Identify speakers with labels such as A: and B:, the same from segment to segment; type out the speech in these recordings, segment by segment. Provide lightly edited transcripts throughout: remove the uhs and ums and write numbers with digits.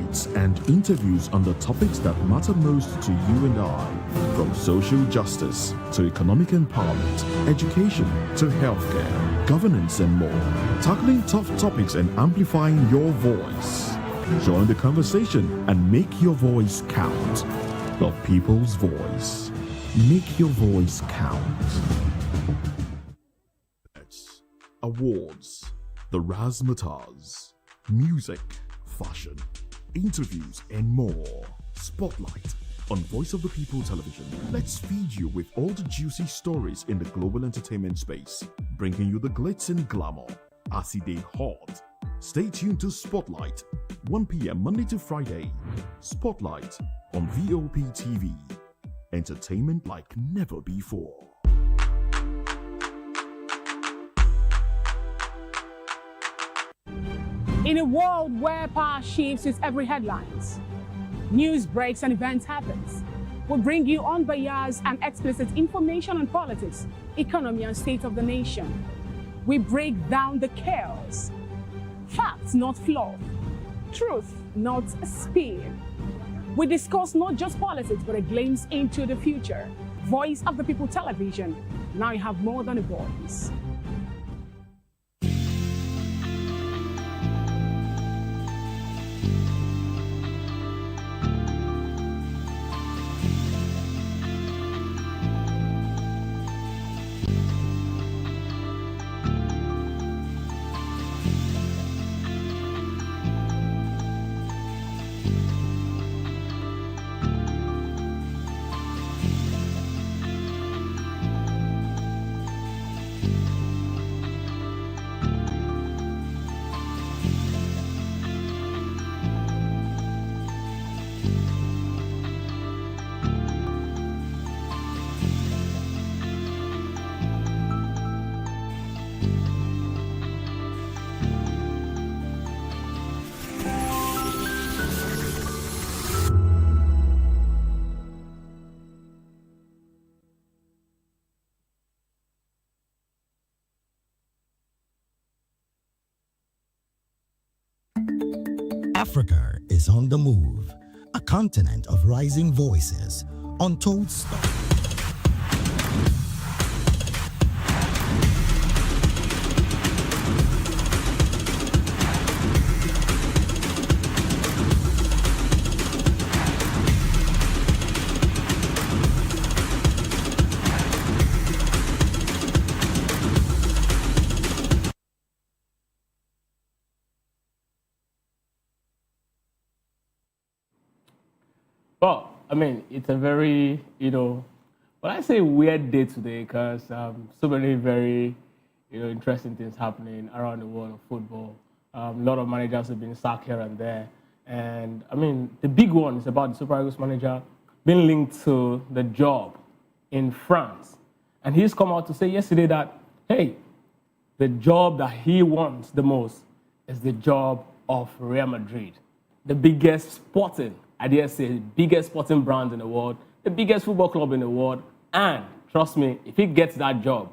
A: debates, and interviews on the topics that matter most to you and I. From social justice to economic empowerment, education to healthcare, governance, and more. Tackling tough topics and amplifying your voice. Join the conversation and make your voice count. The people's voice. Make your voice count. Awards, the razzmatazz, music, fashion, interviews, and more. Spotlight on Voice of the People Television. Let's feed you with all the juicy stories in the global entertainment space, bringing you the glitz and glamour. As it is hot. Stay tuned to Spotlight, 1 p.m. Monday to Friday. Spotlight on VOP TV. Entertainment like never before.
B: In a world where power shifts with every headlines, news breaks and events happens, we bring you unbiased and explicit information on politics, economy, and state of the nation. We break down the chaos. Facts, not fluff. Truth, not spin. We discuss not just politics, but a glimpse into the future. Voice of the People Television. Now you have more than a voice.
C: Africa is on the move, a continent of rising voices, untold stories.
D: Well, I mean, it's a very, well, I say weird day today because so many very, interesting things happening around the world of football. A lot of managers have been sacked here and there. And, I mean, the big one is about the Super Eagles manager being linked to the job in France. And he's come out to say yesterday that, hey, the job that he wants the most is the job of Real Madrid, the biggest sporting, I dare say, the biggest sporting brand in the world, the biggest football club in the world. And trust me, if he gets that job,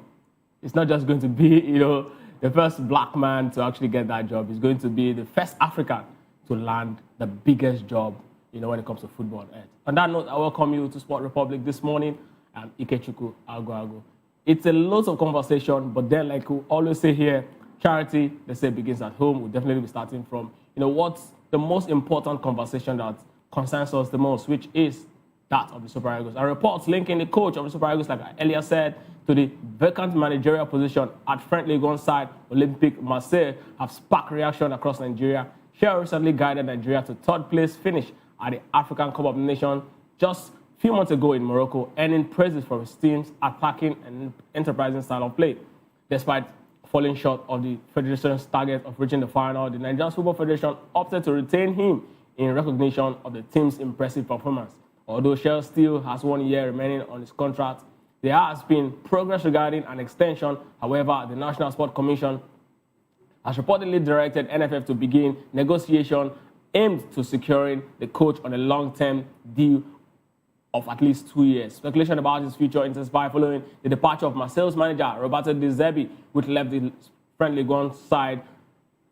D: it's not just going to be, the first black man to actually get that job. He's going to be the first African to land the biggest job, when it comes to football on earth. On that note, I welcome you to Sport Republic this morning. I'm Ikechukwu Ago. It's a lot of conversation, but then, like we always say here, charity, they say, begins at home. We'll definitely be starting from, what's the most important conversation that concerns us the most, which is that of the Super Eagles. And reports linking the coach of the Super Eagles, like I earlier said, to the vacant managerial position at friendly gun side Olympique Marseille have sparked reaction across Nigeria. Chelle recently guided Nigeria to third place finish at the African Cup of Nations just a few months ago in Morocco, earning praises for his team's attacking and enterprising style of play. Despite falling short of the Federation's target of reaching the final, the Nigerian Football Federation opted to retain him in recognition of the team's impressive performance. Although Chelle still has 1 year remaining on his contract, there has been progress regarding an extension. However, the National Sport Commission has reportedly directed NFF to begin negotiation aimed to securing the coach on a long-term deal of at least 2 years. Speculation about his future intensified following the departure of Marseille's manager, Roberto De Zerbi, which left the friendly ground side,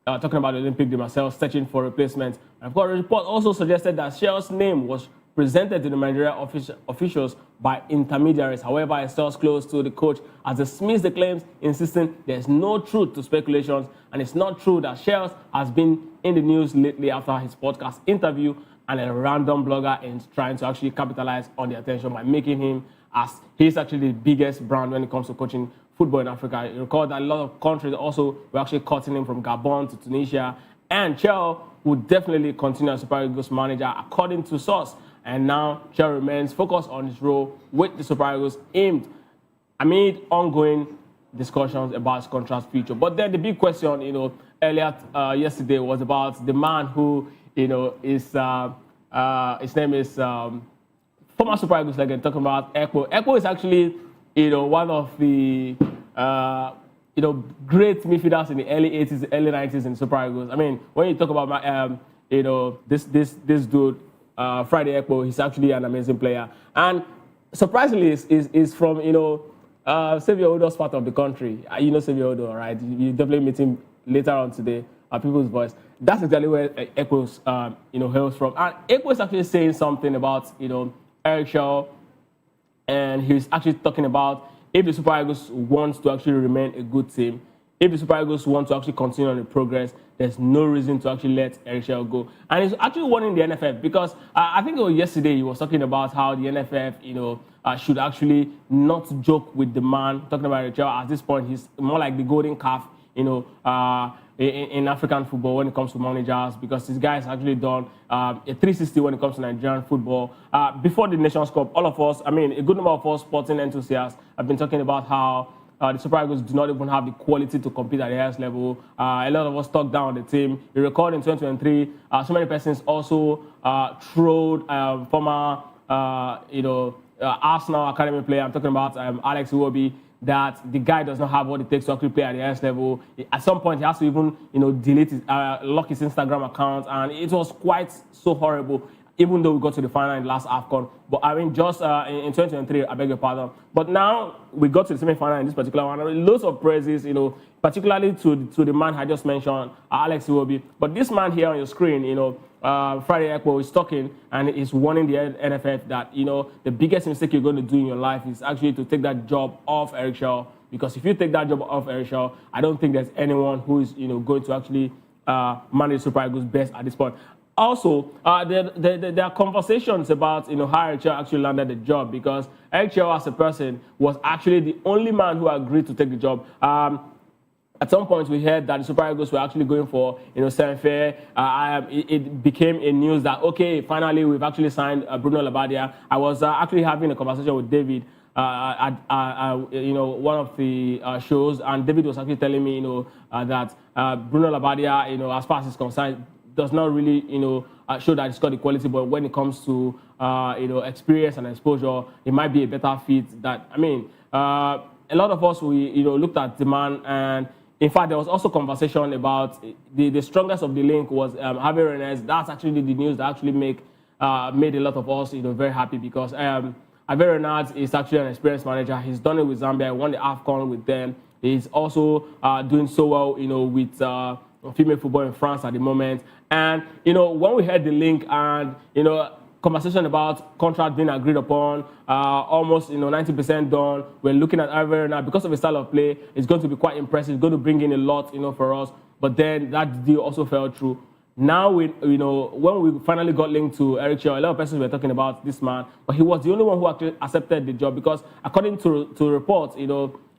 D: talking about the Olympique de Marseille, searching for replacement. And of course, the report also suggested that Chelle's name was presented to the Nigeria officials by intermediaries. However, a source close to the coach has dismissed the claims, insisting there's no truth to speculations, and it's not true that Chelle has been in the news lately after his podcast interview, and a random blogger is trying to actually capitalize on the attention by making him as he's actually the biggest brand when it comes to coaching football in Africa. You recall that a lot of countries also were actually cutting him from Gabon to Tunisia, and Chelle would definitely continue as Super Eagles manager according to source. And now Chelle remains focused on his role with the Super Eagles aimed amid ongoing discussions about his contract future. But then the big question, earlier yesterday was about the man who, is his name is former Super Eagles legend, talking about Ekpo. Ekpo is actually, one of the great midfielders in the early 80s, early 90s in Super Eagles. I mean, when you talk about this dude. Friday Ekpo, he's actually an amazing player. And surprisingly, is from, Xavier Odo's part of the country. You know Xavier Odo, right? You definitely meet him later on today at People's Voice. That's exactly where Ekpo's, hails from. And Ekpo is actually saying something about, Eric Chelle, and he's actually talking about if the Super Eagles wants to actually remain a good team, if the Super Eagles want to actually continue on the progress, there's no reason to actually let Eric Chelle go. And he's actually warning the NFF because I think it was yesterday he was talking about how the NFF, should actually not joke with the man, talking about Eric Chelle. At this point, he's more like the golden calf, in African football when it comes to managers, because this guy has actually done a 360 when it comes to Nigerian football. Before the Nations Cup, all of us, a good number of us sporting enthusiasts have been talking about how the Super Eagles do not even have the quality to compete at the highest level. A lot of us talked down on the team. You recall in 2023, so many persons also trolled former, Arsenal academy player. I'm talking about Alex Iwobi, that the guy does not have what it takes to actually play at the highest level. At some point, he has to even, delete his, lock his Instagram account, and it was quite so horrible. Even though we got to the final in the last AFCON. But just in 2023, I beg your pardon. But now we got to the semi-final in this particular one. Loads of praises, particularly to the man I just mentioned, Alex Iwobi. But this man here on your screen, Friday Ekpo is talking and is warning the NFF that, the biggest mistake you're going to do in your life is actually to take that job off Eric Chelle. Because if you take that job off Eric Chelle, I don't think there's anyone who is, going to actually manage Super Eagles best at this point. Also, there are conversations about how Eric Chelle actually landed the job, because Eric Chelle as a person was actually the only man who agreed to take the job. At some point, we heard that the Super Eagles were actually going for Senfe. It became a news that, okay, finally we've actually signed Bruno Labbadia. I was actually having a conversation with David at one of the shows, and David was actually telling me that Bruno Labbadia, as far as he's concerned, does not really, show that it's got the quality, but when it comes to, experience and exposure, it might be a better fit. A lot of us, we, looked at the man, and in fact, there was also conversation about the strongest of the link was Javier Renez. That's actually the news that actually made a lot of us, very happy, because Javier Renez is actually an experienced manager. He's done it with Zambia. He won the AFCON with them. He's also doing so well, with female football in France at the moment. And, when we heard the link and, conversation about contract being agreed upon, almost, 90% done, we're looking at Javier now, because of his style of play, it's going to be quite impressive. It's going to bring in a lot, for us. But then that deal also fell through. Now, when we finally got linked to Eric Chelle, a lot of persons were talking about this man, but he was the only one who actually accepted the job, because according to reports,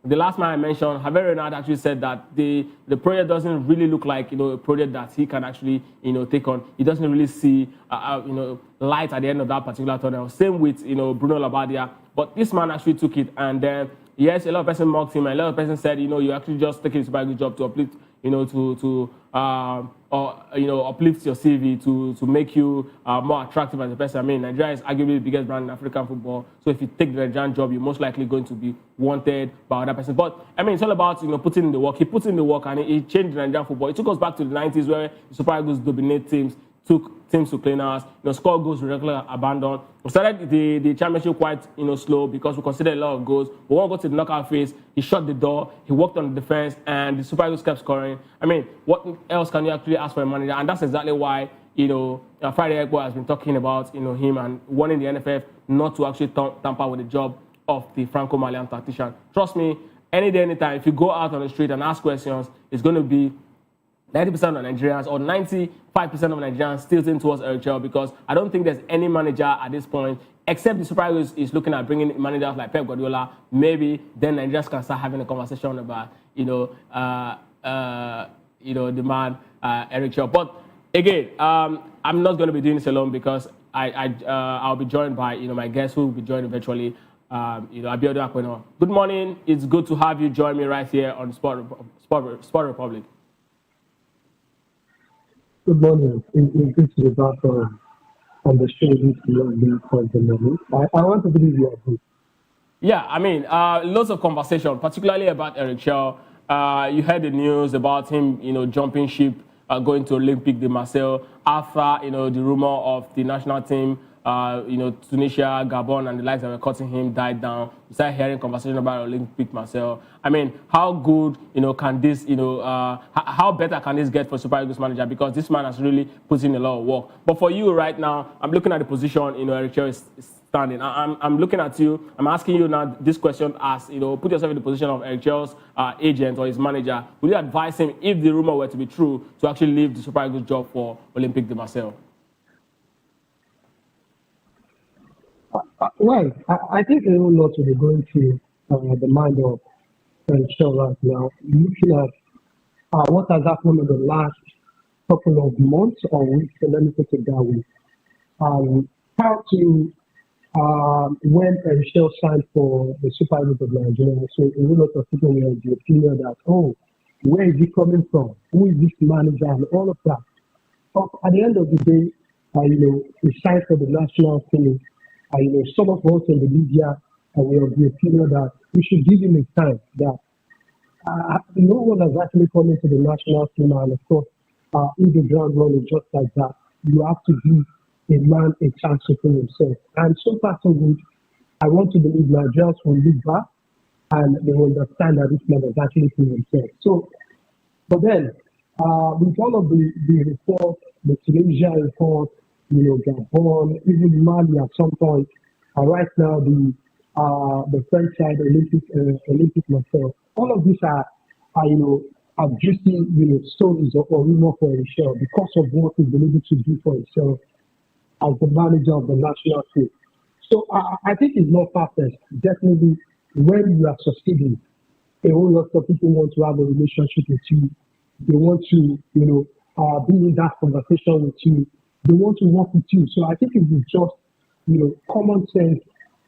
D: the last man I mentioned, Javier Renard actually said that the project doesn't really look like, a project that he can actually, take on. He doesn't really see, light at the end of that particular tunnel. Same with, Bruno Labbadia. But this man actually took it, and then, yes, a lot of persons mocked him, and a lot of persons said, you actually just taking a super good job to uplift, uplift your CV to make you more attractive as a person. Nigeria is arguably the biggest brand in African football. So if you take the Nigerian job, you're most likely going to be wanted by other persons. But it's all about putting in the work. He puts in the work, and he changed the Nigerian football. It took us back to the 90s where the Super Eagles dominate teams, took teams to cleaners, score goals with regular abandon. We started the championship quite slow because we considered a lot of goals. But when we got to the knockout phase, he shut the door, he worked on the defense, and the Super Eagles kept scoring. What else can you actually ask for a manager? And that's exactly why Friday Ekpo has been talking about, him and warning the NFF not to actually tamper with the job of the Franco-Malian tactician. Trust me, any day, anytime, if you go out on the street and ask questions, it's going to be 90% of Nigerians or 95% of Nigerians tilting towards Eric Chelle, because I don't think there's any manager at this point, except the Super Eagles is looking at bringing managers like Pep Guardiola. Maybe then Nigerians can start having a conversation about, the man Eric Chelle. But again, I'm not going to be doing this alone, because I'll be joined by my guest who will be joining virtually. Abiodun Akpeno. Good morning. It's good to have you join me right here on Sport Republic.
E: Good morning. It's good to be back on the show this morning for the moment. I want to believe you are good.
D: Yeah, I mean, lots of conversation, particularly about Eric Chelle. You heard the news about him, jumping ship, going to Olympique de Marseille after, the rumor of the national team, Tunisia, Gabon, and the likes that were cutting him died down. We started hearing conversation about Olympique Marseille. I mean, how good, can this, how better can this get for Super Eagles manager? Because this man has really put in a lot of work. But for you right now, I'm looking at the position, Eric Chelle is standing. I'm looking at you. I'm asking you now this question as, put yourself in the position of Eric Chelle's agent or his manager. Would you advise him, if the rumor were to be true, to actually leave the Super Eagles job for Olympique de Marseille?
E: Well, I think a whole lot will be going through the mind of Chelle right now, looking at what has happened in the last couple of months or weeks. So let me put it that way. How to when Chelle signed for the Super Eagles of Nigeria, so a whole lot of people were of the opinion that, where is he coming from? Who is this manager and all of that? But at the end of the day, he signed for the national team. Some of us in the media were of the opinion that we should give him a time, that no one has actually come into the national team, and of course, if the ground run is just like that, you have to give a man a chance to prove himself. And so far, so good. I want to believe Nigerians will look back and they will understand that this man has actually proved himself. So, but then, with all of the reports, the Tunisia report, Gabon, even Mali at some point, right now the French side, Olympic Marseille, all of these are juicy, stories or rumor for Chelle because of what he's been able to do for himself as the manager of the national team. So I think it's not far-fetched. Definitely, when you are succeeding, a whole lot of people want to have a relationship with you. They want to, be in that conversation with you. They want to work with you. So I think it is just, common sense,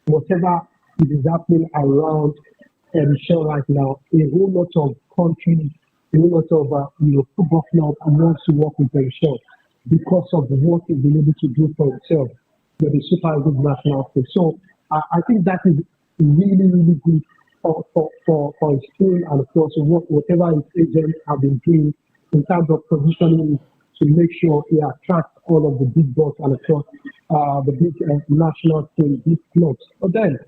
E: whatever is happening around Chelle right now. A whole lot of countries, a whole lot of, football clubs wants to work with Chelle because of what he's been able to do for himself with the Super Eagles national team. So I think that is really, really good for his team, and of course, whatever his agents have been doing in terms of positioning to make sure he attracts all of the big boss and of course the big national team, big clubs. But then,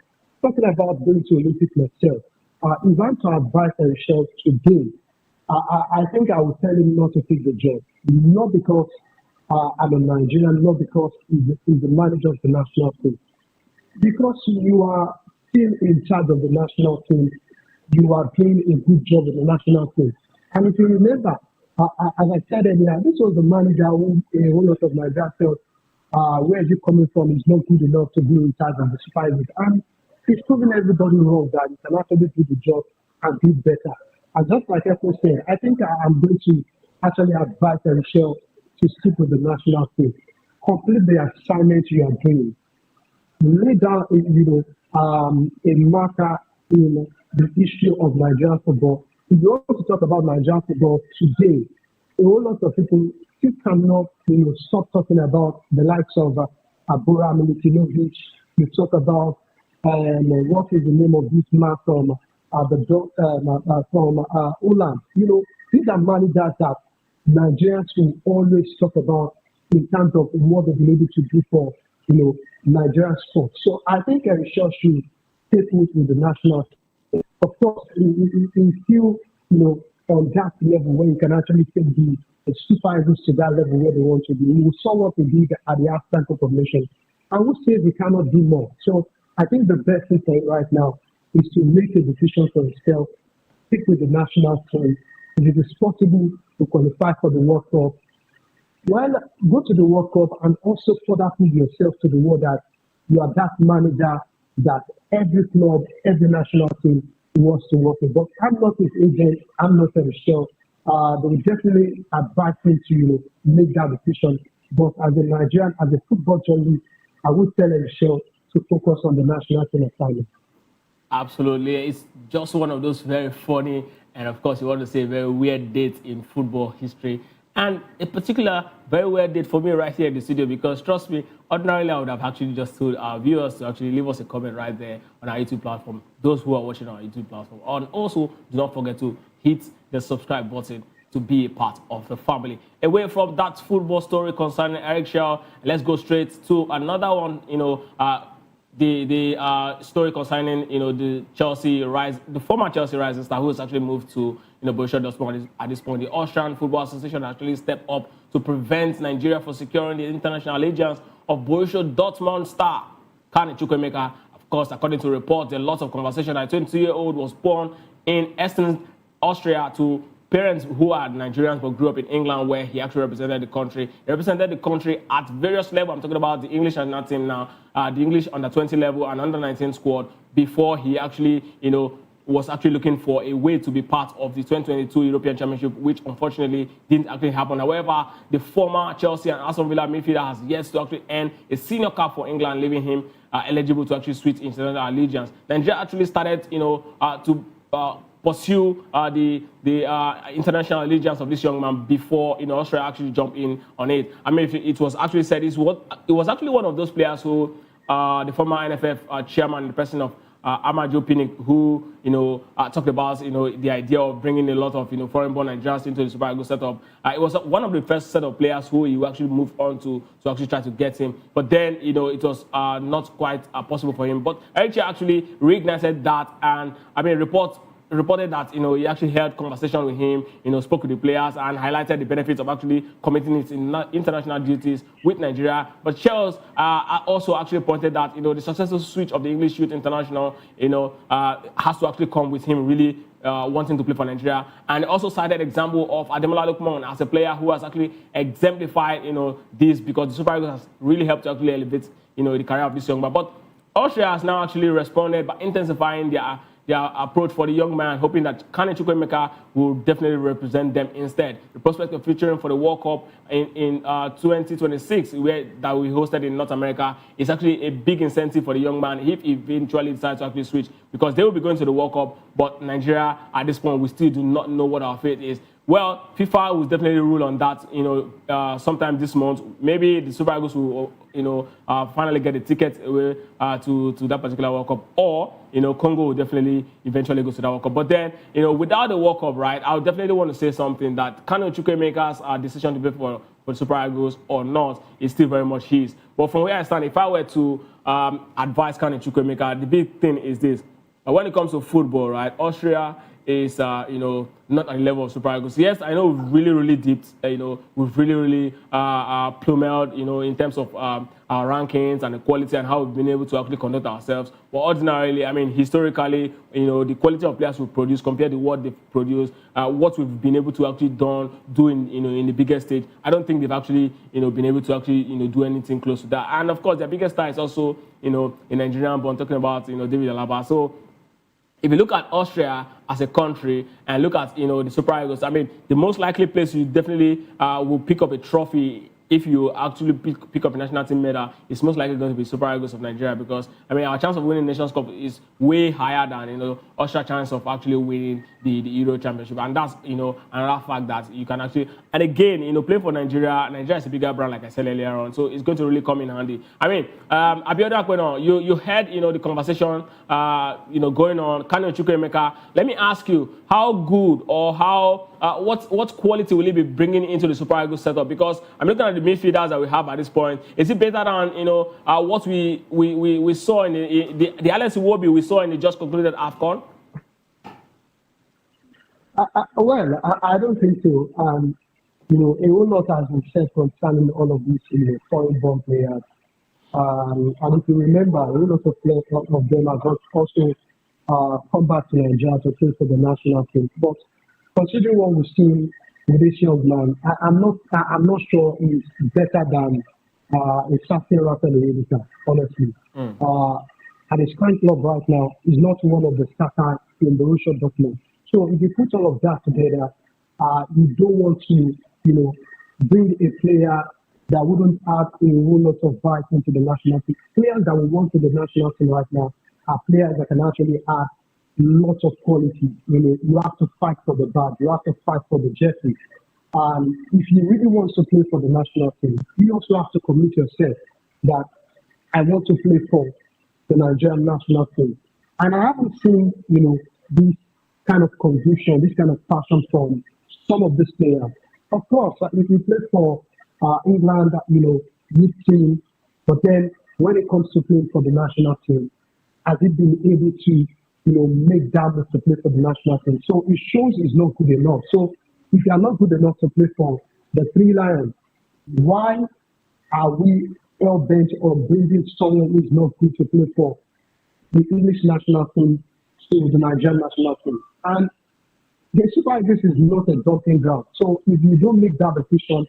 E: talking about going to Olympic Marseille, if I'm to advise Chelle today, I think I would tell him not to take the job. Not because I'm a Nigerian, not because he's the manager of the national team. Because you are still in charge of the national team, you are doing a good job in the national team. And if you remember, as I said earlier, this was the manager who a whole lot of Nigeria felt, where is he coming from, is not good enough to be in charge of the Super Eagles. And he's proving everybody wrong that he can actually do the job and do better. And just like Ekpo said, I think I'm going to actually advise Chelle to stick with the national team. Complete the assignment you are doing. Lay down, a marker in the issue of Nigerian football. If you want to talk about Nigerian football today, a whole lot of people still cannot, stop talking about the likes of Abura Milutinovic. You talk about what is the name of this man from Holland. These are managers that Nigerians will always talk about in terms of what they've been able to do for, Nigerian sports. So I think Chelle should take it with the national team. Of course, he's still, on that level where you can actually take the the Super Eagles to that level where they want to be. We saw what they did at the African Cup of Nations. And who says we cannot do more? So I think the best thing for him right now is to make a decision for himself, stick with the national team. If it is possible to qualify for the World Cup, well, go to the World Cup and also further prove yourself to the world that you are that manager that every club, every national team wants to work with. But I'm not his agent, I'm not a Chelle. They will definitely advise him to make that decision. But as a Nigerian, as a football journalist, I would tell Chelle to focus on the national team assignment.
D: Absolutely. It's just one of those very funny and, of course, you want to say very weird dates in football history. And a particular very weird date for me right here in the studio because, trust me, ordinarily I would have actually just told our viewers to actually leave us a comment right there on our YouTube platform, those who are watching on our YouTube platform. And also, do not forget to hit the subscribe button to be a part of the family. Away from that football story concerning Eric Chelle, let's go straight to another one, the story concerning the former Chelsea rising star who has actually moved to Borussia Dortmund at this point. The Austrian Football Association actually stepped up to prevent Nigeria from securing the international allegiance of Borussia Dortmund star Kane Chukwuemeka. Of course, according to reports, there are lots of conversation. A 22-year-old was born in Essen, Austria, to parents who are Nigerians but grew up in England, where he actually represented the country. He represented the country at various levels. I'm talking about the English national team now, the English under-20 level and under-19 squad, before he actually, was actually looking for a way to be part of the 2022 European Championship, which unfortunately didn't actually happen. However, the former Chelsea and Aston Villa midfielder has yet to actually earn a senior cap for England, leaving him eligible to actually switch international allegiance. Nigeria actually started, to pursue the international allegiance of this young man before Austria actually jumped in on it. I mean, it was actually said it was actually one of those players who the former NFF chairman, the president of Amaju Pinnick, who talked about the idea of bringing a lot of foreign-born Nigerians into the Super Eagles setup. It was one of the first set of players who you actually moved on to actually try to get him. But then it was not quite possible for him. But Eric Chelle actually reignited that, and I mean reported that he actually held conversation with him, spoke with the players and highlighted the benefits of actually committing his international duties with Nigeria. But Chelle also actually pointed that the successful switch of the English youth international has to actually come with him really wanting to play for Nigeria, and also cited example of Ademola Lookman as a player who has actually exemplified this, because the Super Eagles has really helped to actually elevate the career of this young man. But Austria has now actually responded by intensifying their approach for the young man, hoping that Kane Chukwuemeka will definitely represent them instead. The prospect of featuring for the World Cup in 2026, that we hosted in North America, is actually a big incentive for the young man if he eventually decides to actually switch, because they will be going to the World Cup, but Nigeria, at this point, we still do not know what our fate is. Well, FIFA will definitely rule on that, sometime this month. Maybe the Super Eagles will, finally get a ticket to that particular World Cup, or, Congo will definitely eventually go to that World Cup. But then, without the World Cup, right, I would definitely want to say something that Kane Chukwuemeka's decision to play for the Super Eagles or not is still very much his. But from where I stand, if I were to advise Kane Chukwuemeka, the big thing is this. When it comes to football, right, Austria is, not at the level of Super Eagles. Yes, I know we've really dipped, we've really plummeted, in terms of our rankings and the quality and how we've been able to actually conduct ourselves. But ordinarily, I mean, historically, the quality of players we produce compared to what they've produced, what we've been able to actually do in the biggest stage, I don't think they've actually, been able to actually, do anything close to that. And of course, their biggest star is also, in Nigerian, but I'm talking about, David Alaba. So, if you look at Austria as a country and look at, the Super Eagles, I mean, the most likely place you definitely will pick up a trophy if you actually pick up a national team medal, it's most likely going to be Super Eagles of Nigeria, because, I mean, our chance of winning Nations Cup is way higher than, Austria's chance of actually winning the Euro Championship. And that's, another fact that you can actually, and again, playing for Nigeria is a bigger brand, like I said earlier on, so it's going to really come in handy. I mean, Abiodun Akpeno, you heard, the conversation, going on, Kane Chukwuemeka. Let me ask you, how good or how, what quality will he be bringing into the Super Eagles setup? Because I'm looking at the midfielders that we have at this point. Is it better than what we saw in the Alex Iwobi we saw in the just concluded AFCON?
E: Well, I don't think so. A whole lot has been said concerning all of these, foreign born players. And if you remember, a whole lot of players of them have also come back to Nigeria to play for the national team. But considering what we've seen with this young man, I'm not sure he's better than a certain Rafael Erika, honestly. Uh, at his current club right now, he's not one of the starters in the Borussia Dortmund. So if you put all of that together, you don't want to, bring a player that wouldn't add a whole lot of vibe into the national team. Players that we want to the national team right now are players that can actually add lots of quality. You have to fight for the badge, you have to fight for the jersey. And if you really want to play for the national team, you also have to commit yourself that I want to play for the Nigerian national team. And I haven't seen, this kind of conviction, this kind of passion from some of these players. Of course, if you play for England, youth team, but then when it comes to playing for the national team, has he been able to, make that move to play for the national team? So it shows he's not good enough. So if you are not good enough to play for the Three Lions, why are we hell bent on bringing someone who is not good to play for the English national team to the Nigerian national team? And the Super Eagles is not a dumping ground. So if you don't make that decision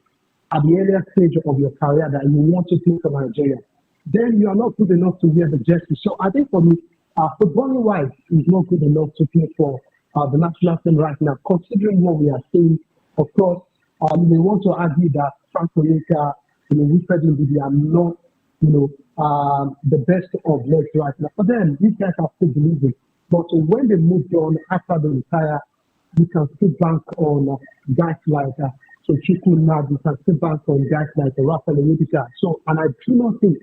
E: at the earlier stage of your career that you want to play for Nigeria, then you are not good enough to wear the jersey. So I think for me, footballing wise, is not good enough to play for the national team right now, considering what we are seeing. Of course, they want to argue that Frank Onyeka, Wilfred Ndidi are not, the best of legs right now. But then these guys are still believing. But when they moved on after they retire, you can still bank on guys like Chiku Nad, you can still bank on guys like Rafael Erika. So, and I do not think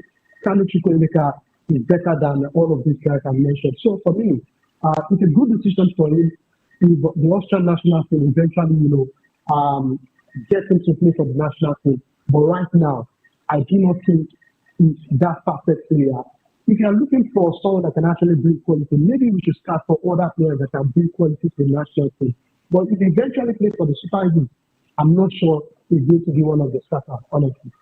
E: Kanu Chukwuemeka is better than all of these guys I mentioned. So for me, it's a good decision for him if the Austrian national team eventually, get him to play for the national team. But right now, I do not think he's that perfect player. If you are looking for someone that can actually bring quality, maybe we should start for other players that can bring quality to the national team. But if he eventually plays for the Super Eagles, I'm not sure he's going to be one of the starters, honestly.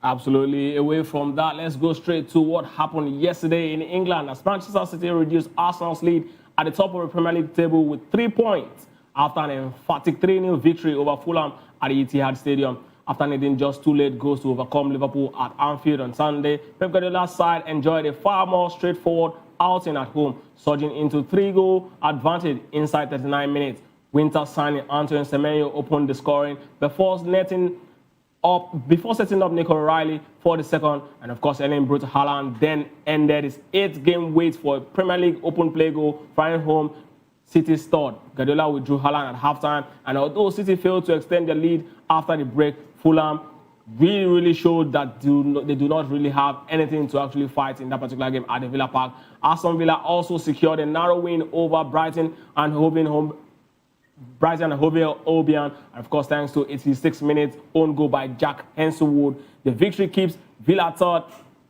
D: Absolutely. Away from that, let's go straight to what happened yesterday in England as Manchester City reduced Arsenal's lead at the top of the Premier League table with 3 points after an emphatic 3-0 victory over Fulham at the Etihad Stadium. After needing just 2 late goals to overcome Liverpool at Anfield on Sunday, Pep Guardiola's side enjoyed a far more straightforward outing at home, surging into 3-goal advantage inside 39 minutes. Winter signing Antoine Semenyo opened the scoring before setting up Nico O'Reilly for the second, and of course Erling Braut Haaland then ended his 8-game wait for a Premier League open play goal, firing home City's third. Guardiola withdrew Haaland at halftime, and although City failed to extend their lead after the break, Fulham really showed that they do not really have anything to actually fight in that particular game at the Villa Park. Aston Villa also secured a narrow win over Brighton and Hove Albion, and of course thanks to 86 minutes own goal by Jack Henselwood. The victory keeps Villa third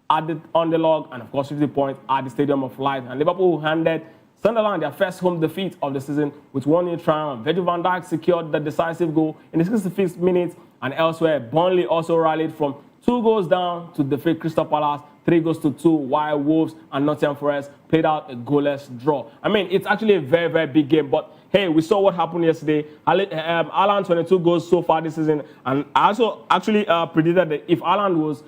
D: on the log, and of course 50 points at the Stadium of Light. And Liverpool handed Sunderland their first home defeat of the season with 1-0 triumph. Virgil van Dijk secured the decisive goal in the 65th minute, and elsewhere Burnley also rallied from 2 goals down to defeat Crystal Palace 3-2, while Wolves and Nottingham Forest played out a goalless draw. I mean, it's actually a very, very big game, but hey, we saw what happened yesterday. Haaland 22 goals so far this season, and I also actually predicted that if Haaland was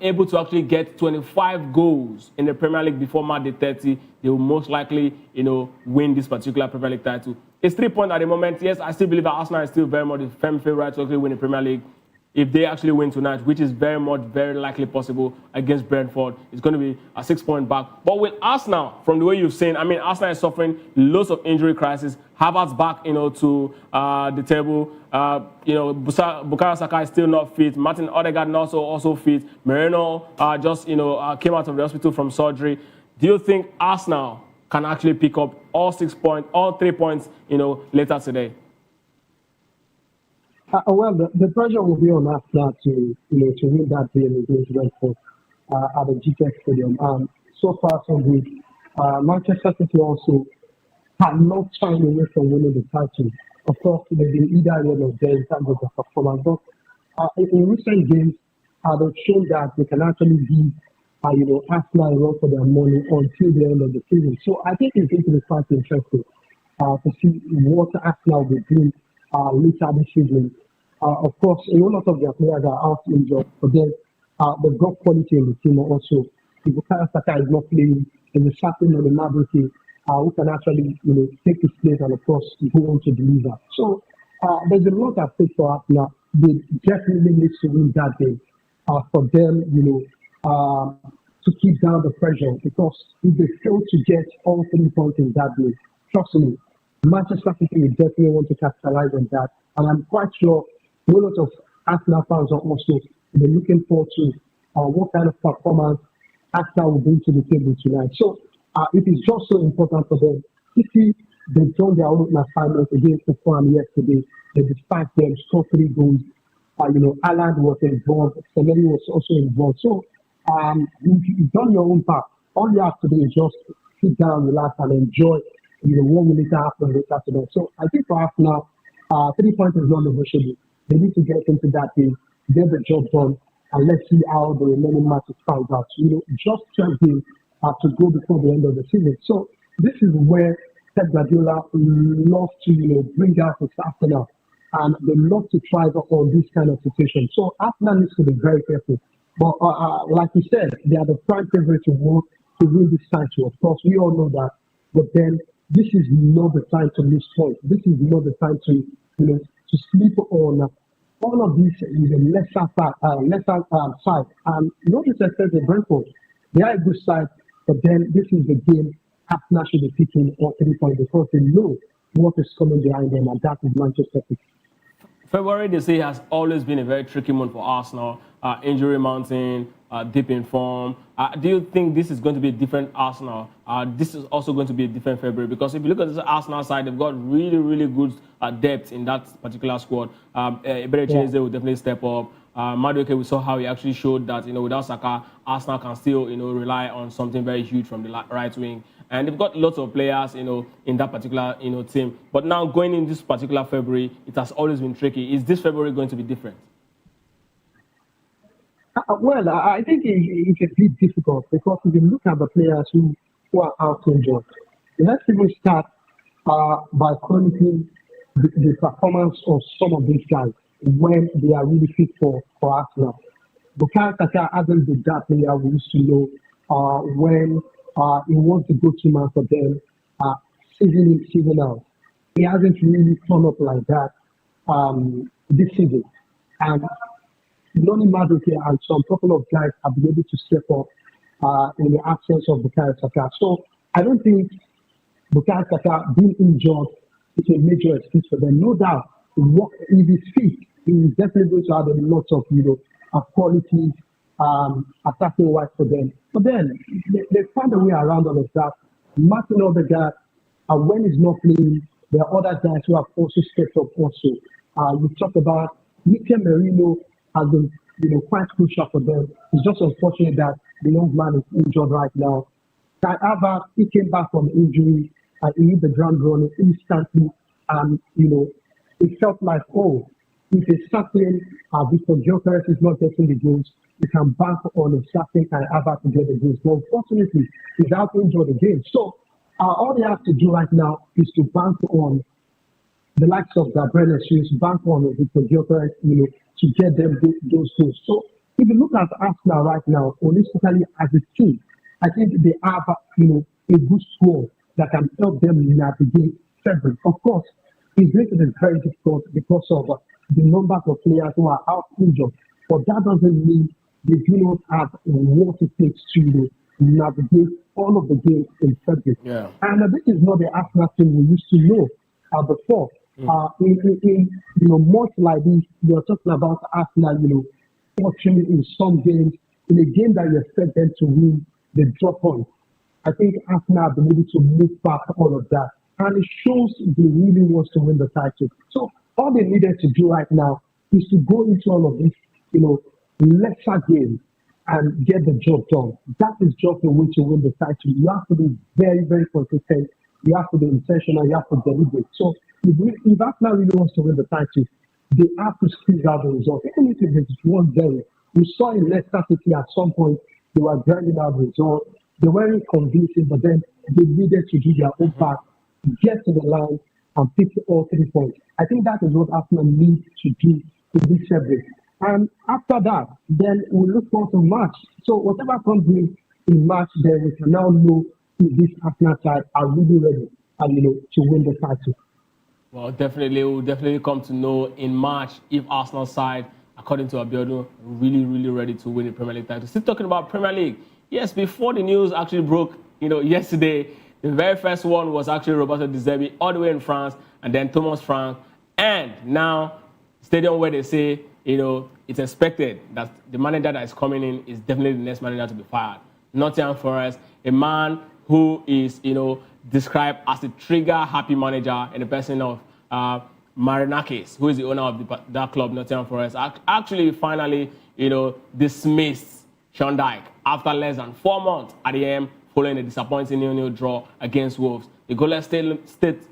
D: able to actually get 25 goals in the Premier League before March 30, they will most likely, win this particular Premier League title. It's 3 points at the moment. Yes, I still believe that Arsenal is still very much the firm favorite to actually win the Premier League. If they actually win tonight, which is very likely possible against Brentford, it's going to be a 6-point back. But with Arsenal, from the way you've seen, I mean, Arsenal is suffering lots of injury crisis. Havertz back, to the table. Bukayo Saka is still not fit. Martin Odegaard also fit. Moreno just, came out of the hospital from surgery. Do you think Arsenal can actually pick up all 3 points, later today?
E: Well, the pressure will be on Arsenal to win that game against Brentford at the GTX Stadium. So far, so good. Manchester City also cannot turn away from winning the title. Of course, they've been either end of there in terms of the performance. But in recent games, they've shown that they can actually give, Arsenal a run for their money until the end of the season. So I think it's going to be quite interesting to see what Arsenal will do later this season. Of course, a whole lot of their players are out injured, but then they've got quality in the team also. If Bukayo Saka is not playing, there's a certain on the Madueke who can actually, take his place and of course go on to deliver. So there's a lot at stake for Arsenal. They definitely need to win that game for them, to keep down the pressure because if they fail to get all 3 points in that game, trust me, Manchester City will definitely want to capitalize on that. And I'm quite sure a lot of Arsenal fans are also looking forward to what kind of performance Arsenal will bring to the table tonight. So it is just so important for them. City, they've done their own assignment against the Fulham yesterday. They dispatched them, scored 3 goals. Alan was involved, Semedo was also involved. So you've done your own part. All you have to do is just sit down, relax, and enjoy what will later happen later today. So I think for us now, 3 points is not negotiable. They need to get into that game, get the job done, and let's see how the remaining matches find out. Just 12 games to go before the end of the season. So this is where Pep Guardiola loves to bring out his Arsenal, and they love to thrive on this kind of situation. So Arsenal needs to be very careful. But like you said, they are the prime favorite to win this title. Of course, we all know that. But then this is not the time to lose points. This is not the time to sleep on all of these lesser side. And not to extent the Brentford, they are a good side. But then this is the game Arsenal should be picking all 3 points because they know what is coming behind them, and that is Manchester City.
D: February, they say, has always been a very tricky month for Arsenal. Injury mountain, deep in form. Do you think this is going to be a different Arsenal? This is also going to be a different February? Because if you look at this Arsenal side, they've got really, really good depth in that particular squad. Eberechi will definitely step up. Madueke, we saw how he actually showed that, without Saka, Arsenal can still, rely on something very huge from the right wing. And they've got lots of players, in that particular, team. But now going in this particular February, it has always been tricky. Is this February going to be different?
E: Well, I think it's a bit difficult because if you look at the players who are out injured, let's even start by chronicling the performance of some of these guys when they are really fit for Arsenal. Bukayo Saka hasn't been that player we used to know when he was the go-to man for them season in, season out. He hasn't really turned up like that this season. And Lonnie Madueke and some couple of guys have been able to step up in the absence of Bukayo Saka. So I don't think Bukayo Saka being injured is a major excuse for them. No doubt, if he's fit, he's definitely going to have a lot of quality attacking wise for them. But then they find a way around all of that. Martin Odegaard, when he's not playing, there are other guys who have also stepped up also. We talked about Mikel Merino has been quite crucial for them. It's just unfortunate that the young man is injured right now. However, he came back from injury and he hit the ground running instantly. And it felt like, if a certain Victor Gyökeres is not getting the goals, you can bank on a certain Kai Havertz to get the goals. But unfortunately, he's out injured again. So all they have to do right now is to bank on the likes of Gabriel Jesus, bank on Victor Gyökeres, to get them those goals. So if you look at Arsenal right now, holistically as a team, I think they have a good squad that can help them navigate February. Of course, it's going to be very difficult because of the numbers of players who are out injured. But that doesn't mean they do not have what it takes to navigate all of the games in February.
D: Yeah.
E: And this is not the Arsenal team we used to know before. In months like this, we are talking about Arsenal, fortunate in some games. In a game that you expect them to win, they drop points. I think Arsenal have been able to move back all of that. And it shows they really want to win the title. So all they needed to do right now is to go into all of this, lesser games and get the job done. That is just the way to win the title. You have to be very, very consistent You have to be intentional. You have to deliberate. So if Arsenal really wants to win the title, they have to squeeze out the result. Even if it is 1-0, we saw in Leicester City at some point they were grinding out the result. They weren't convincing, but then they needed to do their own part, get to the line, and pick all 3 points. I think that is what Arsenal needs to do in this February. And after that, then we look forward to March. So whatever comes in March, then we can now know if this Arsenal side are really ready and to win the title.
D: Well, definitely, we'll definitely come to know in March if Arsenal side, according to Abiodun, really ready to win the Premier League title. Still talking about Premier League. Yes, before the news actually broke, yesterday, the very first one was actually Roberto De Zerbi all the way in France, and then Thomas Frank, and now stadium where they say, it's expected that the manager that is coming in is definitely the next manager to be fired. Nottingham Forest, a man who is, described as a trigger-happy manager in the person of Marinakis, who is the owner of that club, Nottingham Forest, actually finally, dismissed Sean Dyche after less than 4 months at the end following a disappointing 0-0 draw against Wolves. The goalless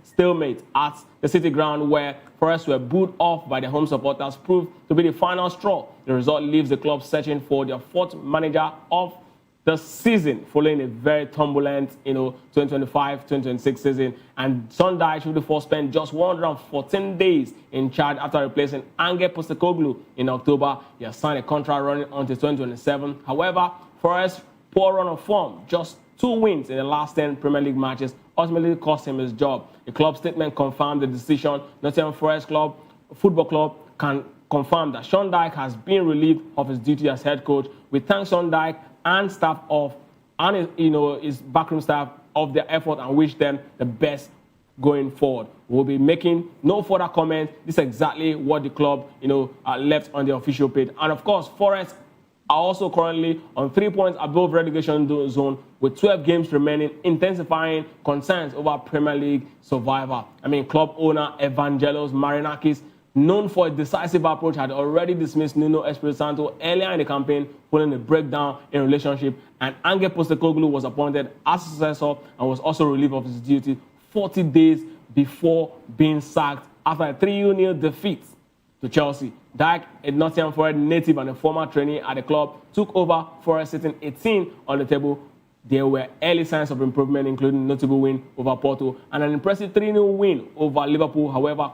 D: stalemate at the City ground where Forest were booed off by their home supporters proved to be the final straw. The result leaves the club searching for their fourth manager of the season following a very turbulent, 2025-2026 season. And Sean Dyche should therefore spent just 114 days in charge after replacing Ange Postecoglou in October. He has signed a contract running until 2027. However, Forest's poor run of form, just 2 wins in the last 10 Premier League matches, ultimately cost him his job. The club statement confirmed the decision. Nottingham Forest Football Club can confirm that Sean Dyche has been relieved of his duty as head coach. We thank Sean Dyche and staff his backroom staff of their effort and wish them the best going forward. We'll be making no further comment. This is exactly what the club, left on the official page. And of course, Forest are also currently on 3 points above relegation zone with 12 games remaining, intensifying concerns over Premier League survivor. Club owner Evangelos Marinakis, known for a decisive approach, had already dismissed Nuno Espirito Santo earlier in the campaign following a breakdown in relationship, and Ange Postecoglou was appointed as successor and was also relieved of his duty 40 days before being sacked after a 3-0 defeat to Chelsea. Dyche, a Nottingham Forest native and a former trainee at the club, took over Forest sitting 18 on the table. There were early signs of improvement, including a notable win over Porto and an impressive 3-0 win over Liverpool. However,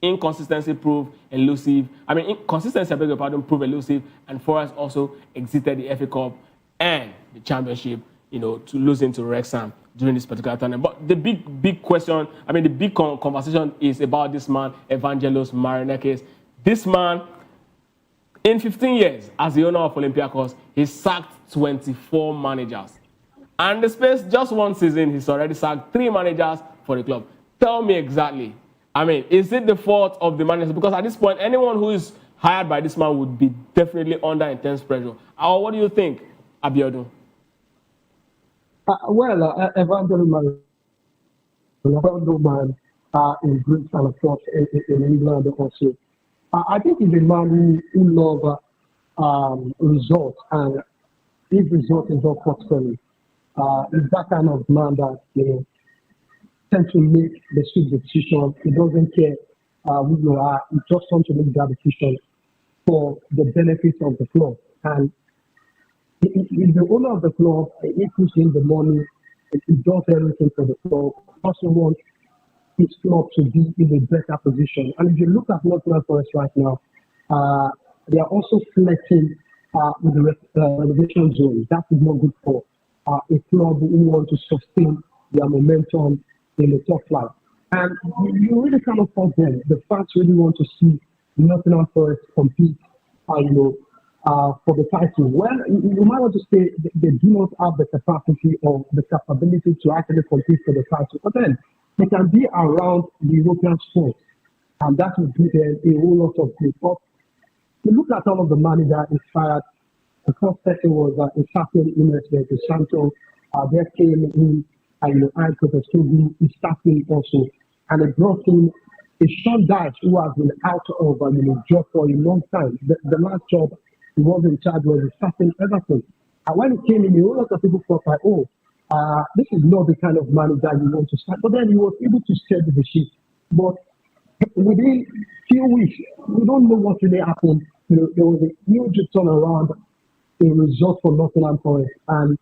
D: inconsistency proved elusive. Inconsistency, proved elusive, and Forest also exited the FA Cup and the Championship, to losing to Wrexham during this particular tournament. But the big question, the big conversation is about this man, Evangelos Marinakis. This man, in 15 years as the owner of Olympiacos, he sacked 24 managers. And the space, just 1 season, he's already sacked 3 managers for the club. Tell me exactly, is it the fault of the manager? Because at this point, anyone who is hired by this man would be definitely under intense pressure. Or what do you think, Abiodun?
E: Evangelos man in Greece and of course in England also. I think he's a man who loves results, and if results is not forthcoming, he's that kind of man that tends to make the swift decision. He doesn't care who you are. He just wants to make that decision for the benefit of the club. And if the owner of the club, he puts in the money, he does everything for the club. Also wants his club to be in a better position. And if you look at Nottingham Forest right now, they are also flirting with the relegation zone. That is not good for a club who want to sustain their momentum in the top flight. And you really cannot fault them. The fans really want to see Nottingham Forest compete, for the title. Well, you might want to say they do not have the capacity or the capability to actually compete for the title. But then they can be around the European sports, and that will do them a whole lot of good. But you look at all of the managers inspired. The first person was a certain Espirito Santo. There came in, Ange Postecoglou, he started also, and they brought in a Sean Dyche who has been out of job for a long time. The last job he was in charge was a certain Everton. And when he came in, a whole lot of people thought like, this is not the kind of manager you want to start. But then he was able to steady the ship. But within few weeks, we don't know what really happened. There was a huge turnaround in result for Nottingham Forest, and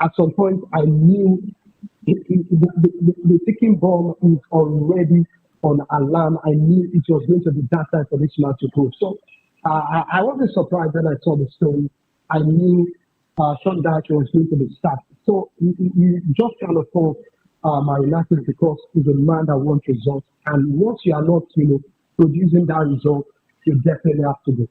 E: at some point, I knew the ticking bomb is already on alarm. I knew it was going to be that time for this man to go. So I wasn't surprised when I saw the story. I knew Sean Dyche was going to be sacked. So you just kind of fall Marinatis because he's a man that wants results. And once you are not, producing that result, you definitely have to go.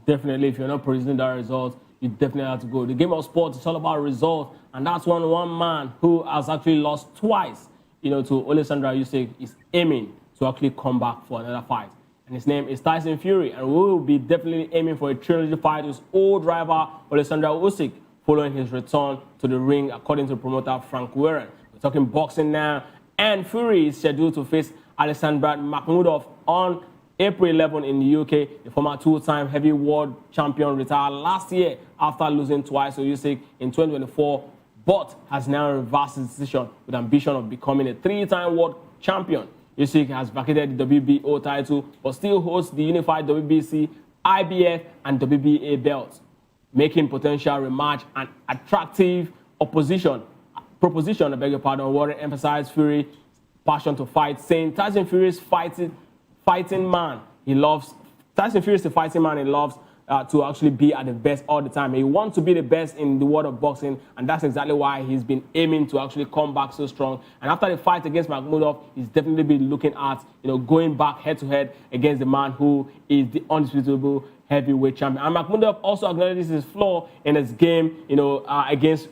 D: Definitely, if you're not producing that result, you definitely have to go. The game of sports is all about results, and that's one man who has actually lost twice, to Alessandra Usyk is aiming to actually come back for another fight. And his name is Tyson Fury, and we will be definitely aiming for a trilogy fight with old rival Alessandra Usyk following his return to the ring, according to promoter Frank Warren. We're talking boxing now, and Fury is scheduled to face Alexander Makhmudov on April 11 in the UK. The former two-time heavy world champion retired last year after losing twice to Usyk in 2024, but has now reversed his decision with ambition of becoming a three-time world champion. Usyk has vacated the WBO title, but still holds the unified WBC, IBF, and WBA belts, making potential rematch an attractive proposition. Warren emphasized Fury's passion to fight, saying Tyson Fury is fighting man. Tyson Fury is the fighting man he loves to actually be at the best all the time. He wants to be the best in the world of boxing, and that's exactly why he's been aiming to actually come back so strong. And after the fight against Makhmudov, he's definitely been looking at, going back head-to-head against the man who is the undisputable heavyweight champion. And Makhmudov also acknowledges his flaw in his game, against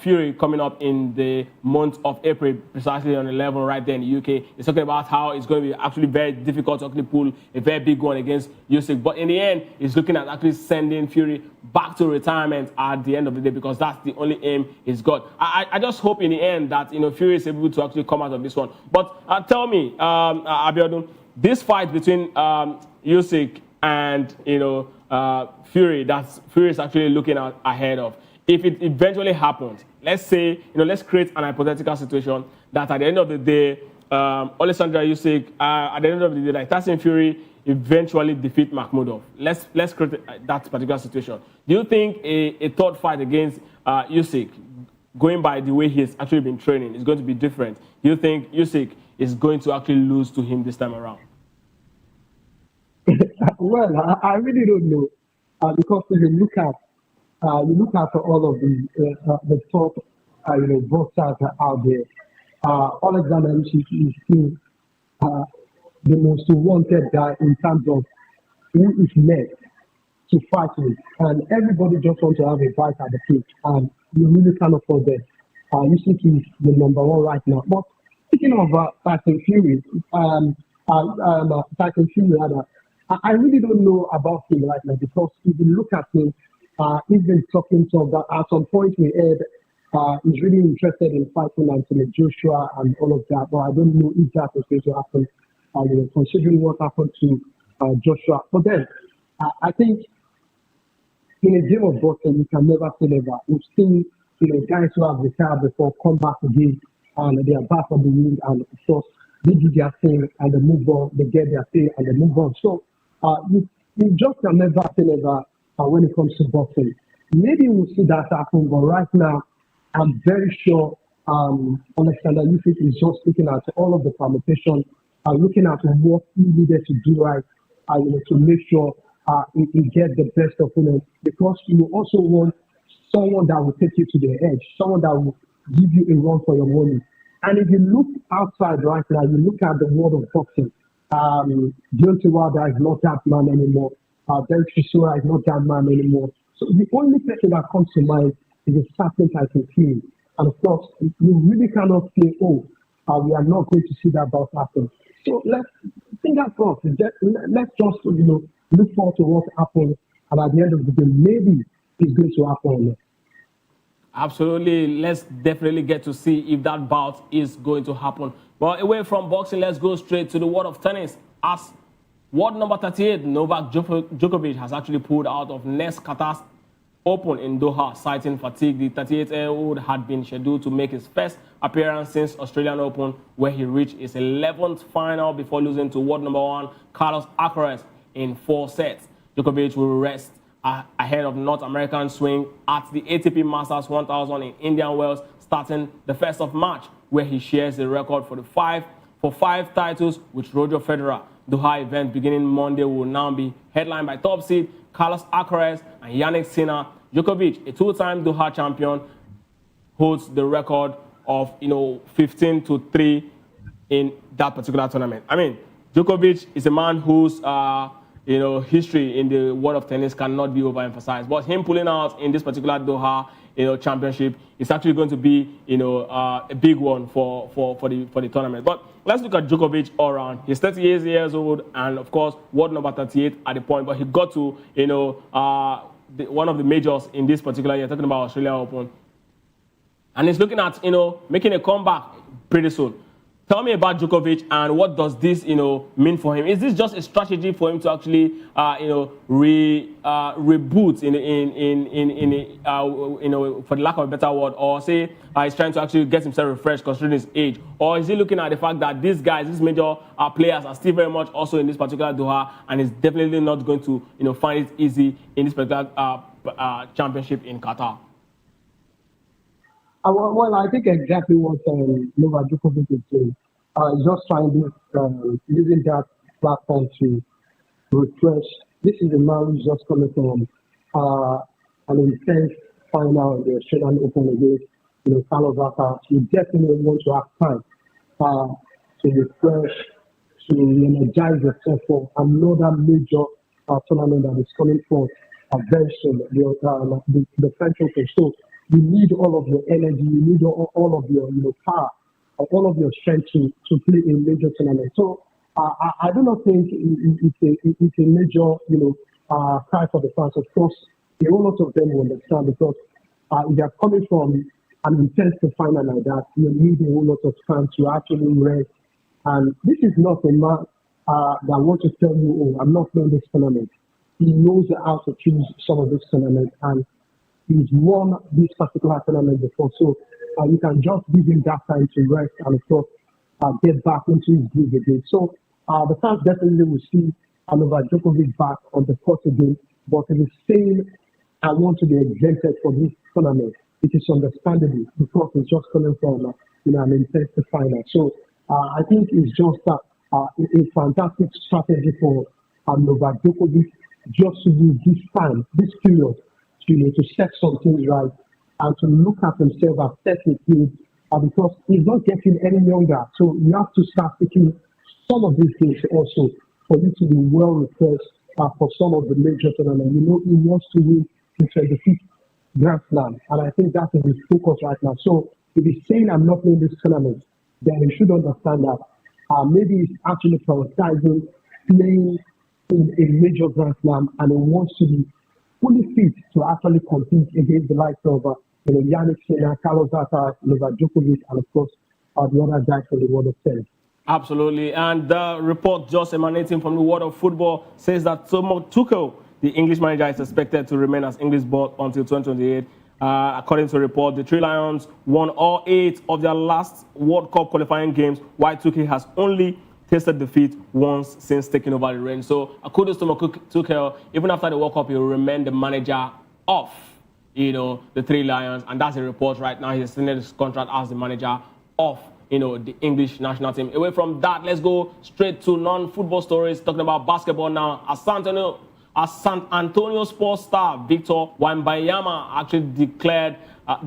D: Fury coming up in the month of April, precisely on the level right there in the UK. He's talking about how it's going to be actually very difficult to actually pull a very big one against Usyk. But in the end, he's looking at actually sending Fury back to retirement at the end of the day, because that's the only aim he's got. I just hope in the end that Fury is able to actually come out of this one. But tell me, Abiodun, this fight between Usyk and Fury, that Fury is actually looking ahead of. If it eventually happens, let's say, let's create an hypothetical situation that at the end of the day, Alessandra Usyk, at the end of the day, like Tyson Fury eventually defeat Makhmudov. Let's create that particular situation. Do you think a third fight against Usyk, going by the way he's actually been training, is going to be different? Do you think Usyk is going to actually lose to him this time around?
E: Well, I really don't know because if you look at all of the top boxers out there. Alexander Usyk is still the most wanted guy in terms of who is next to fight with, and everybody just wants to have a fight at the peak, and you really cannot forget. Usyk is the number one right now. But speaking of Tyson Fury, rather, I really don't know about him right now because if you look at him. He's been talking to that at some point we heard he's really interested in fighting Anthony Joshua and all of that, but I don't know if that is going to happen, considering what happened to Joshua. But then, I think in a game of boxing, you can never say never. We've seen, guys who have retired before come back again, and they are back on the ring, and of course, they do their thing, and they move on, they get their thing, and they move on. So, you just can never say never. When it comes to boxing, maybe we'll see that happen. But right now, I'm very sure Alexander Usyk is just looking at all of the permutations, looking at what he needed to do right, to make sure he gets the best opponent. Because you also want someone that will take you to the edge, someone that will give you a run for your money. And if you look outside right now, you look at the world of boxing. Deontay Wilder is not that man anymore. Derek Chisora is not that man anymore. So the only person that comes to mind is a certain Tyson Fury. And of course, you really cannot say, we are not going to see that bout happen. So let's fingers crossed. Let's just look forward to what happens. And at the end of the day, maybe it's going to happen.
D: Absolutely. Let's definitely get to see if that bout is going to happen. But away from boxing, let's go straight to the world of tennis. As world number 38, Novak Djokovic has actually pulled out of next Qatar's Open in Doha, citing fatigue. The 38-year-old had been scheduled to make his first appearance since Australian Open, where he reached his 11th final before losing to world number 1 Carlos Alcaraz in 4 sets. Djokovic will rest ahead of North American swing at the ATP Masters 1000 in Indian Wells, starting the 1st of March, where he shares the record for five titles with Roger Federer. Doha event beginning Monday will now be headlined by top seed Carlos Alcaraz and Yannick Sinner. Djokovic, a 2-time Doha champion, holds the record of 15-3 in that particular tournament. I mean, Djokovic is a man whose history in the world of tennis cannot be overemphasized. But him pulling out in this particular Doha championship is actually going to be a big one for the tournament. But let's look at Djokovic all around. He's 38 years old and of course world number 38 at the point. But he got to one of the majors in this particular year, talking about Australia Open, and he's looking at making a comeback pretty soon. Tell me about Djokovic and what does this, mean for him? Is this just a strategy for him to actually, reboot for the lack of a better word, or say he's trying to actually get himself refreshed considering his age, or is he looking at the fact that these major players are still very much also in this particular Doha and is definitely not going to, find it easy in this particular championship in Qatar?
E: Well, I think exactly what Novak Djokovic is doing. Just trying to using that platform to refresh. This is a man who's just coming from an intense final in the Australian Open against Carlos Alcaraz. You definitely want to have time to refresh, to energize yourself for another major tournament that is coming forth very soon, the French Open. So you need all of your energy, you need all of your power, all of your strength to play a major tournament. So I do not think it's a major cry for the fans. Of course, a whole lot of them will understand because if they are coming from an intense final like that, you need a whole lot of time to actually rest. And this is not a man that wants to tell you, oh, I'm not playing this tournament. He knows how to choose some of this tournament, and he's won this particular tournament before. So you can just give him that time to rest and, of course, get back into his groove again. So the fans definitely will see Novak Djokovic back on the court again. But if he's saying, I want to be exempted for this tournament, it is understandable because it's just coming from an intense final. So I think it's just a fantastic strategy for Novak Djokovic just to use this time, this period, to set some things right and to look at himself, assess his needs, because he's not getting any younger. So you have to start taking some of these things also for you to be well refreshed for some of the major tournaments. He wants to win the 25th Grand Slam, and I think that is his focus right now. So if he's saying I'm not playing this tournament, then he should understand that maybe he's actually prioritizing playing in a major Grand Slam, and he wants to be fully fit to actually compete against the likes of Yannick Sinner, Carlos Alcaraz, Novak Djokovic, and of course the other guys from the world of tennis. Absolutely,
D: and the report just emanating from the world of football says that Thomas Tuchel, the English manager, is expected to remain as English boss until 2028. According to a report, the Three Lions won all 8 of their last World Cup qualifying games, while Tuchel has only tasted defeat once since taking over the reins. So kudos to Tuchel. Even after the World Cup, he will remain the manager of the Three Lions, and that's a report right now. He's extended his contract as the manager of the English national team. Away from that, let's go straight to non-football stories, talking about basketball now. As San Antonio sports star Victor Wembanyama actually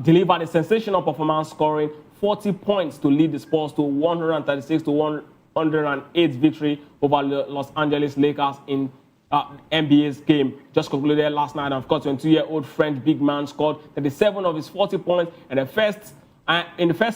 D: delivered a sensational performance, scoring 40 points to lead the Spurs to 136 to 108 victory over the Los Angeles Lakers in NBA's game just concluded last night. And of course, 22-year-old French big man scored 37 of his 40 points in the first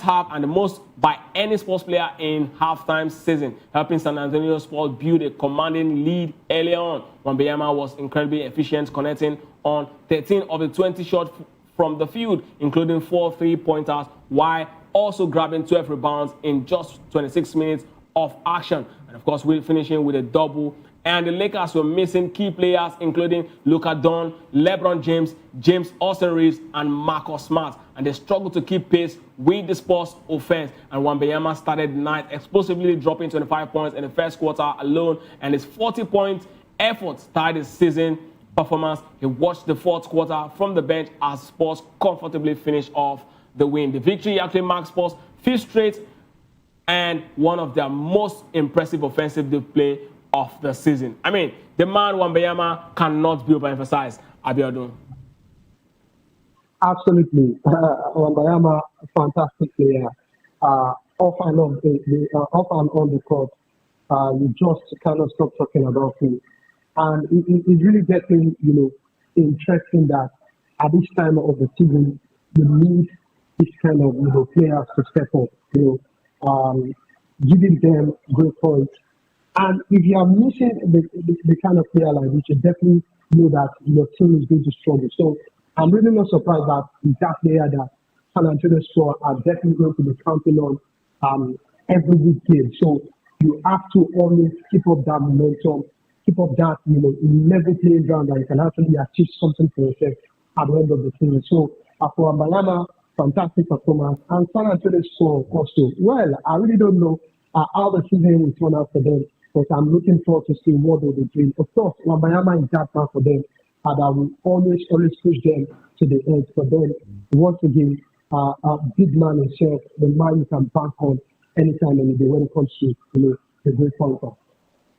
D: half, and the most by any sports player in halftime season, helping San Antonio Spurs build a commanding lead early on. Wembanyama was incredibly efficient, connecting on 13 of the 20 shots from the field, including 4 3-pointers, while also grabbing 12 rebounds in just 26 minutes of action. And of course, we're finishing with a double and the Lakers were missing key players including Luka Doncic, LeBron James, James Austin Reeves, and Marcus Smart, and they struggled to keep pace with the Spurs offense. And Wembanyama started the night explosively, dropping 25 points in the first quarter alone, and his 40-point effort tied his season performance. He watched the fourth quarter from the bench as Spurs comfortably finished off the win. The victory actually marks Spurs' fifth straight and one of their most impressive offensive display of the season. I mean, the man Wembanyama cannot be overemphasized. Abiodun.
E: Absolutely. Wembanyama, fantastic player. Off and on the court, you just cannot stop talking about him. And it really gets me, interesting that at this time of the season, you need this kind of, players to step up, giving them great points. And if you are missing the kind of player like this, you definitely know that your team is going to struggle. So I'm really not surprised that that player that San Antonio Spurs are definitely going to be counting on every week game. So you have to always keep up that momentum, keep up that, level playing ground that you can actually achieve something for yourself at the end of the season. So for Wembanyama, fantastic performance. And San Antonio Spurs also, well, I really don't know how the season will turn out for them, but I'm looking forward to see what they will be doing. Of course, Wembanyama is that man for them, and I will always push them to the edge. But then, once again, a big man himself, the man you can bank on anytime, any day when it comes to the great pointer.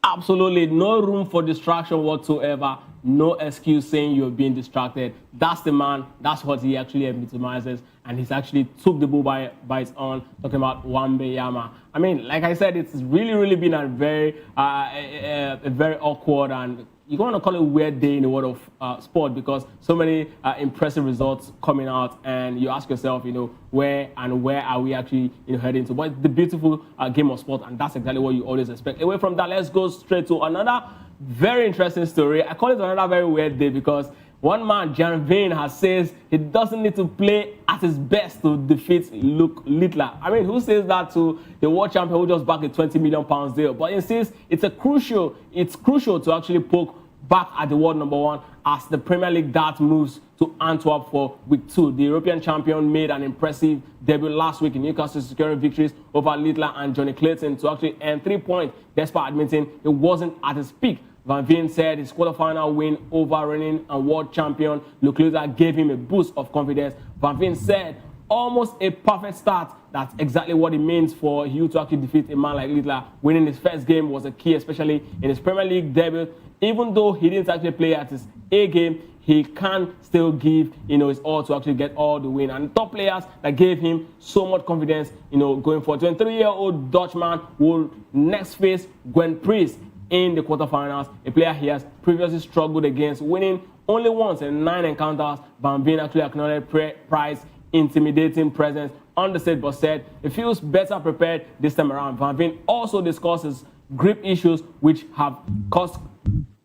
D: Absolutely no room for distraction whatsoever. No excuse saying you're being distracted. That's the man. That's what he actually epitomizes. And he's actually took the bull by its own, talking about Wembanyama. I mean, like I said, it's really been a very awkward and you don't want to call it a weird day in the world of sport, because so many impressive results coming out, and you ask yourself, where are we actually heading to? But it's the beautiful game of sport, and that's exactly what you always expect. Away from that, let's go straight to another very interesting story. I call it another very weird day because one man, Jan Vane, has says he doesn't need to play at his best to defeat Luke Littler. I mean, who says that to the world champion who just backed a £20 million deal? But insists it's crucial to actually poke back at the world number one as the Premier League dart moves to Antwerp for week 2. The European champion made an impressive debut last week in Newcastle, securing victories over Littler and Johnny Clayton to actually earn 3 points, despite admitting it wasn't at his peak. Van Veen said his quarterfinal win over reigning and world champion Luke Littler gave him a boost of confidence. Van Veen said, almost a perfect start. That's exactly what it means for you to actually defeat a man like Littler. Winning his first game was a key, especially in his Premier League debut. Even though he didn't actually play at his A game, he can still give his all to actually get all the win. And top players that gave him so much confidence going forward. 23-year-old Dutchman will next face Gwen Priest in the quarterfinals, a player he has previously struggled against, winning only once in 9 encounters. Van Veen actually acknowledged Price's intimidating presence on the stage, but said he feels better prepared this time around. Van Veen also discusses grip issues which have caused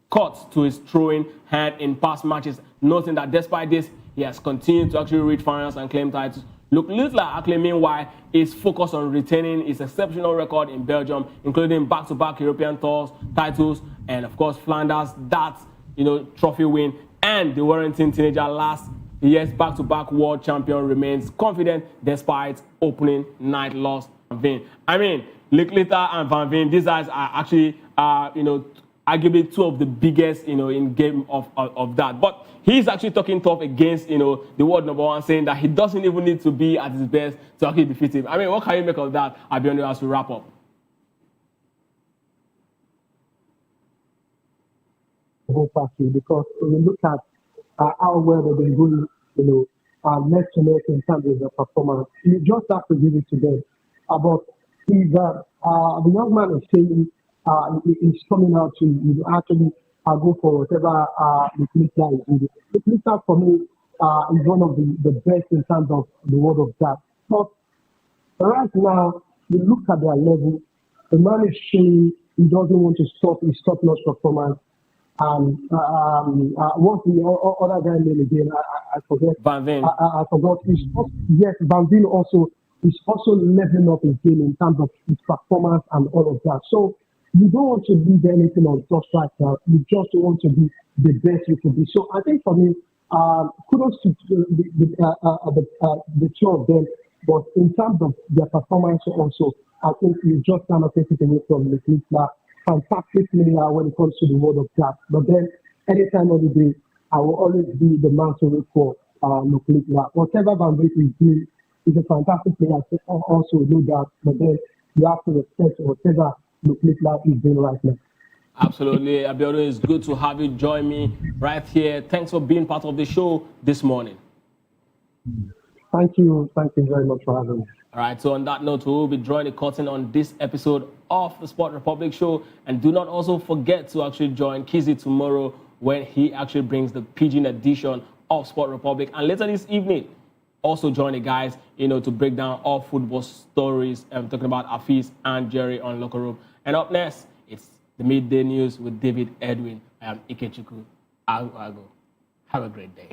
D: cuts to his throwing hand in past matches, noting that despite this, he has continued to actually reach finals and claim titles. Luke Littler actually, meanwhile, is focused on retaining his exceptional record in Belgium, including back-to-back European tours titles, and of course Flanders that trophy win, and the Warrington teenager last year's back-to-back world champion remains confident despite opening night loss. Van Veen. I mean, Luke Littler and Van Veen, these guys are actually arguably two of the biggest in game of that. But he's actually talking tough against the world number one, saying that he doesn't even need to be at his best to actually defeat him. I mean, what can you make of that, Abionu, as we wrap up?
E: Because when you look at how well they've been doing, next to next in terms of their performance, you just have to give it to them. But if the young man is saying he's coming out to actually go for whatever the Littler is doing. The Littler for me is one of the best in terms of the world of that. But right now, you look at their level, the man is showing he doesn't want to stop his top-notch performance. And what's the other guy name again? I forget.
D: Van Veen.
E: I forgot. Yes, Van Veen also is also leveling up his game in terms of his performance and all of that. So you don't want to leave anything on top right now. You just want to be the best you can be. So I think for me, kudos to the two of them. But in terms of their performance also, I think you just cannot take it away from the Hitler. Fantastic player when it comes to the world of that. But then, anytime of the day, I will always be the man to look for Nuclear. Whatever Van Beek is doing is a fantastic player, also know that. But then, you have to respect whatever Nuclear is doing right now.
D: Absolutely, Abiodun, it's good to have you join me right here. Thanks for being part of the show this morning.
E: Thank you very much for having me.
D: All right, so on that note, we will be drawing a curtain on this episode of the Sport Republic show. And do not also forget to actually join Kizzy tomorrow when he actually brings the Pidgin edition of Sport Republic. And later this evening, also join the guys, to break down all football stories. I'm talking about Afis and Jerry on Local Room. And up next, it's the Midday News with David Edwin. I am Ikechukwu Ago. Have a great day.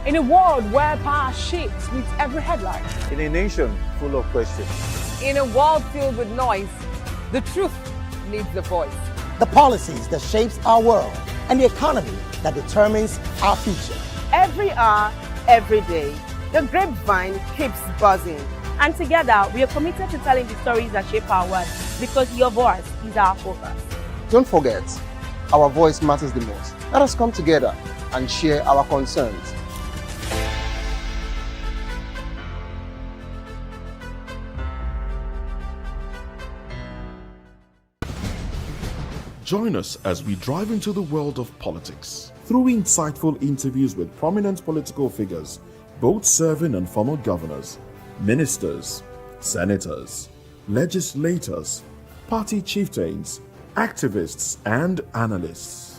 B: In a world where power shifts with every headline,
F: In a nation full of questions.
G: In a world filled with noise, the truth needs a voice.
C: The policies that shapes our world and the economy that determines our future.
G: Every hour, every day, the grapevine keeps buzzing. And together, we are committed to telling the stories that shape our world because your voice is our focus.
F: Don't forget, our voice matters the most. Let us come together and share our concerns.
A: Join us as we drive into the world of politics through insightful interviews with prominent political figures, both serving and former governors, ministers, senators, legislators, party chieftains, activists, and analysts.